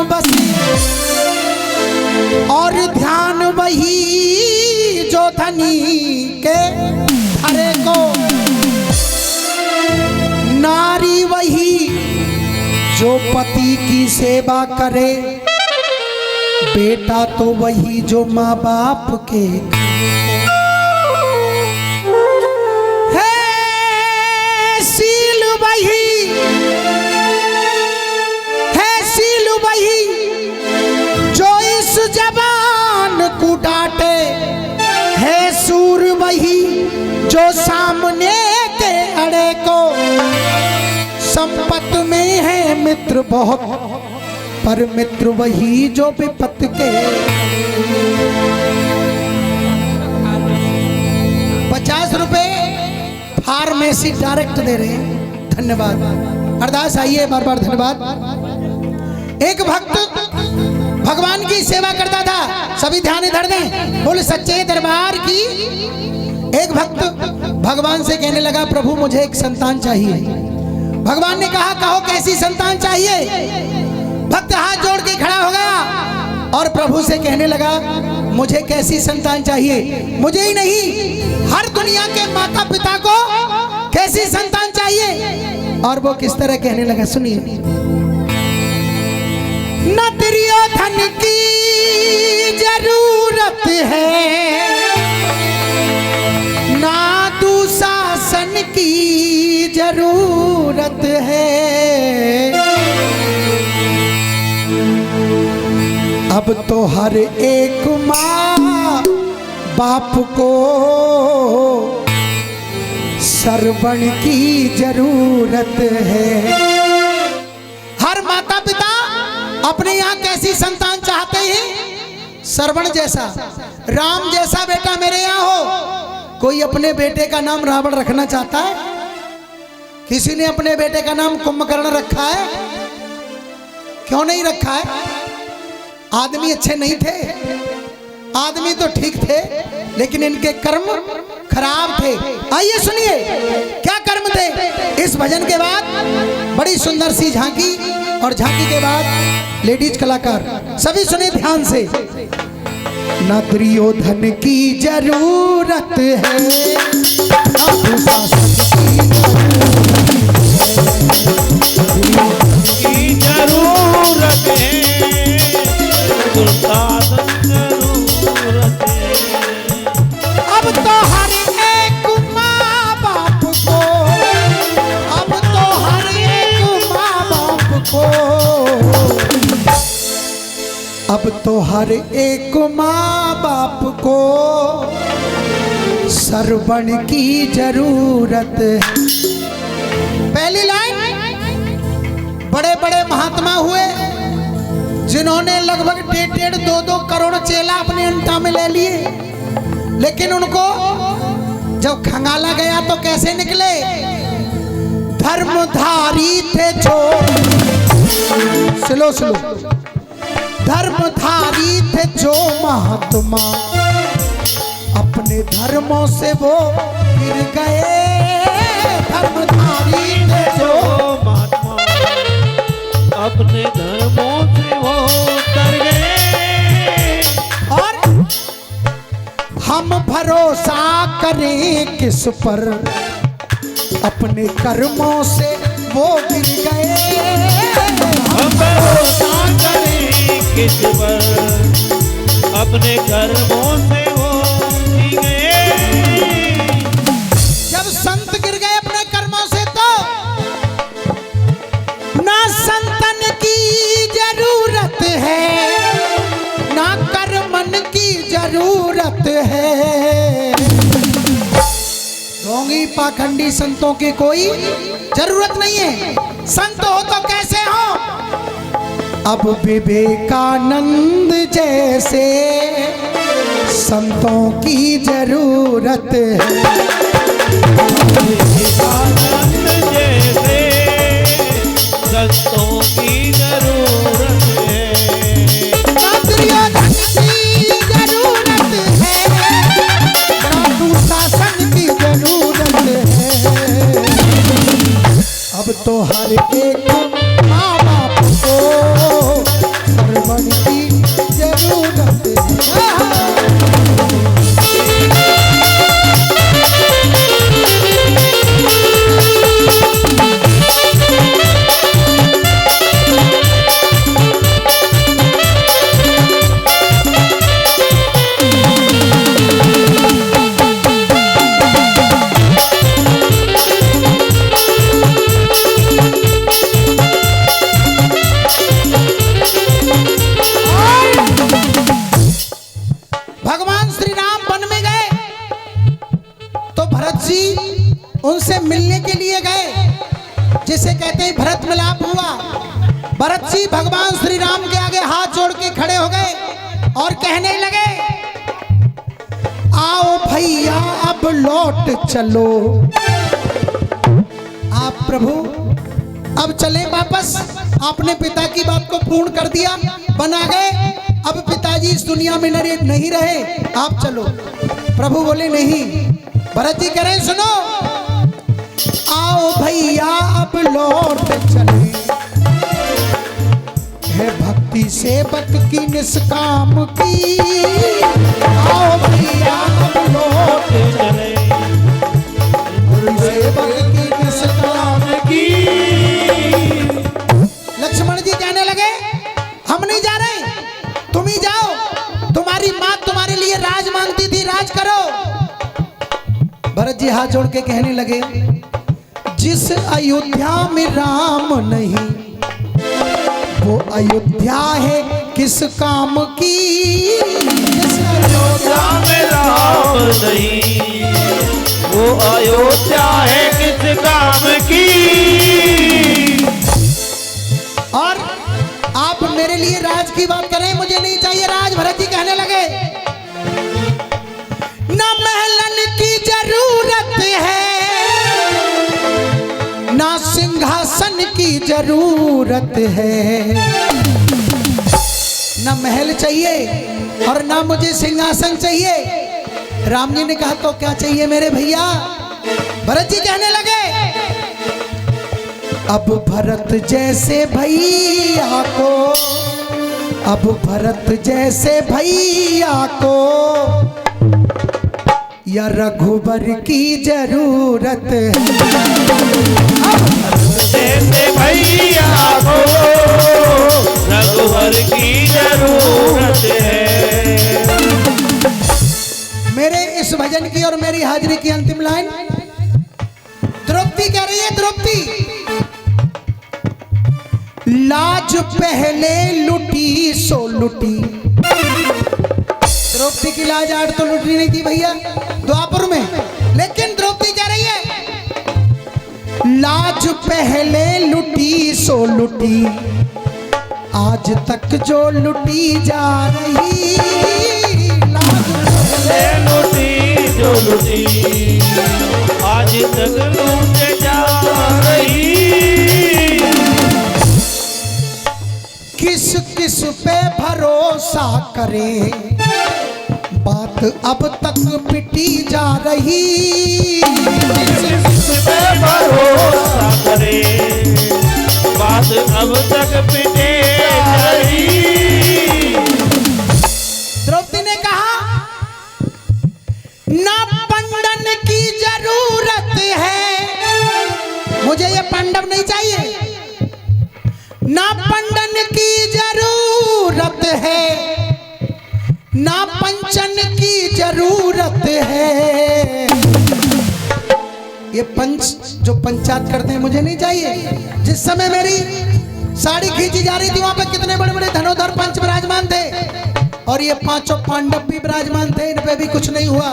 बसे और ध्यान वही जो धनी के हरे को, नारी वही जो पति की सेवा करे, बेटा तो वही जो माँ बाप के है, सील वही है, सील वही जो इस जबान को डांटे, है सूर वही जो सामने के अड़े को, संपत में है मित्र बहुत पर मित्र वही जो विपत के। 50 रुपए फार्मेसी डायरेक्ट दे रहे हैं, धन्यवाद। अरदास आइए बार बार धन्यवाद। एक भक्त भगवान की सेवा करता था, सभी ध्यान इधर दें, बोले सच्चे दरबार की। एक भक्त भगवान से कहने लगा प्रभु मुझे एक संतान चाहिए। भगवान ने कहा कहो कैसी संतान चाहिए। भक्त हाथ जोड़ के खड़ा हो गया और प्रभु से कहने लगा मुझे कैसी संतान चाहिए, मुझे ही नहीं हर दुनिया के माता पिता को कैसी संतान चाहिए। और वो किस तरह कहने लगा सुनिए। न दुर्योधन की जरूरत है, ना दुशासन की जरूरत है, अब तो हर एक माँ बाप को सरवण की जरूरत है। हर माता पिता अपने यहाँ कैसी संतान चाहते हैं, सरवण जैसा, राम जैसा बेटा मेरे यहाँ हो। कोई अपने बेटे का नाम रावण रखना चाहता है? किसी ने अपने बेटे का नाम कुंभकर्ण रखा है? क्यों नहीं रखा है? आदमी अच्छे नहीं थे, आदमी तो ठीक थे लेकिन इनके कर्म खराब थे। आइए सुनिए क्या कर्म थे। इस भजन के बाद बड़ी सुंदर सी झांकी और झांकी के बाद लेडीज कलाकार, सभी सुने ध्यान से। न दुर्योधन की जरूरत है, न दुशासन की जरूरत है, अब तो हर एक माँ बाप को, अब तो हर एक माँ बाप को, अब तो हर एक माँ बाप को सरवण की जरूरत है। पहली लाइन, बड़े बड़े महात्मा हुए जिन्होंने लगभग 1.5-2 करोड़ चेला अपने अंटा में ले लिए, लेकिन उनको जब खंगाला गया तो कैसे निकले? धर्मधारी थे जो, स्लो स्लो, धर्मधारी थे जो महात्मा, अपने धर्मों से वो गिर गए। धर्मधारी थे जो महात्मा, अपने धर्मों से वो कर गए। और हम भरोसा करें किस पर, अपने कर्मों से वो गिर गए। हम भरोसा करें किस पर, अपने कर्मों से वो गिर गए। जब संत गिर गए अपने कर्मों से तो ना संतन की जरूरत है, ना कर्मन की जरूरत है। ढोंगी पाखंडी संतों की कोई जरूरत नहीं है। संत हो तो कैसे हो? अब विवेकानंद जैसे संतों की जरूरत है। विवेकानंद जैसे संतों की जरूरत है। दुर्योधन की जरूरत है, दुशासन की जरूरत है। अब तो हर एक माँ बाप को जी उनसे मिलने के लिए गए, जिसे कहते हैं भरत मिलाप हुआ। भरत जी भगवान श्री राम के आगे हाथ जोड़ के खड़े हो गए और कहने लगे, आओ भैया अब लौट चलो। आप प्रभु अब चले वापस, आपने पिता की बात को पूर्ण कर दिया, बना गए, अब पिताजी इस दुनिया में नहीं रहे, आप चलो। प्रभु बोले नहीं। भरत जी कह रहे सुनो, आओ भैया अब लौट चले, है भक्ति सेवक की निष्काम की। आओ भैया अब लौट चले, सेवक की निष्काम की। लक्ष्मण जी कहने लगे, हम नहीं जा रहे, तुम ही जाओ, तुम्हारी माँ तुम्हारे लिए राज मांगती थी, राज करो। भरत जी हाथ जोड़ के कहने लगे, जिस अयोध्या में राम नहीं, वो अयोध्या है किस काम की। जिस अयोध्या में राम नहीं, वो अयोध्या है किस काम की। और आप मेरे लिए राज की बात करें, मुझे नहीं चाहिए राज। भरत जी कहने लगे, न महलन की जरूरत है, ना सिंहासन की जरूरत है। ना महल चाहिए और ना मुझे सिंहासन चाहिए। राम जी ने कहा तो क्या चाहिए मेरे भैया। भरत जी कहने लगे, अब भरत जैसे भैया को, अब भरत जैसे भैया को या रघुबर की जरूरत है। जैसे भैया को रघुवर की जरूरत है। मेरे इस भजन की और मेरी हाजिरी की अंतिम लाइन द्रौपदी कह रही है, द्रौपदी लाज पहले लुटी सो लुटी। द्रौपदी की लाज आठ तो लुटी नहीं थी भैया द्वापर में, लेकिन द्रौपदी कह रही है, लाज पहले लुटी सो लुटी, आज तक जो लुटी जा रही। लाज पहले लुटी जो लुटी, आज तक लूटे जा रही। किस किस पे भरोसा करे, बात अब तक पिटी जा रही। किस पे भरोसा करे, बात अब तक पिटे जा रही। द्रौपदी ने कहा, ना पंडन की जरूरत है, मुझे ये पांडव नहीं चाहिए। ना पंडन की जरूरत है, ना पंचन की जरूरत है। ये पंच जो पंचायत करते हैं मुझे नहीं चाहिए। जिस समय मेरी साड़ी खींची जा रही थी वहां पे कितने बड़े बड़े धनोधर पंच विराजमान थे और ये पांचों पांडव भी विराजमान थे, इन पे भी कुछ नहीं हुआ।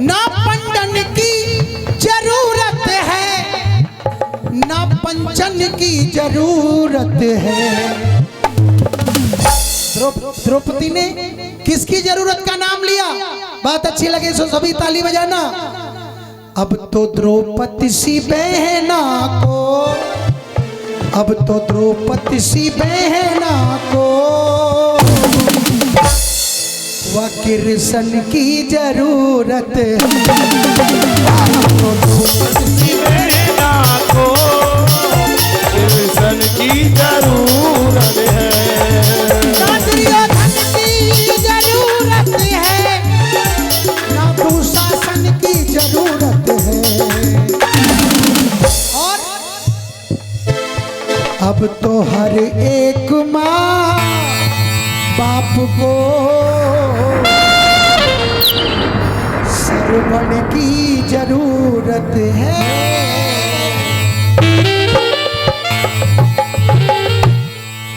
ना पंडन की जरूरत है, ना पंचन की जरूरत है। द्रौपदी ने किसकी जरूरत का नाम लिया? बात अच्छी लगे सो सभी ताली बजाना। अब तो द्रौपदी सी बहना को, अब तो द्रौपदी सी बहना को वह कृष्ण की जरूरत है। अब तो द्रौपदी सी बहना को कृष्ण की जरूरत है। ना दुर्योधन की जरूरत है, ना दुशासन की जरूरत है। और अब तो हर एक माँ बाप को सरवण की जरूरत है।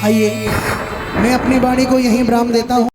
आइए मैं अपनी वाणी को यहीं विराम देता हूँ।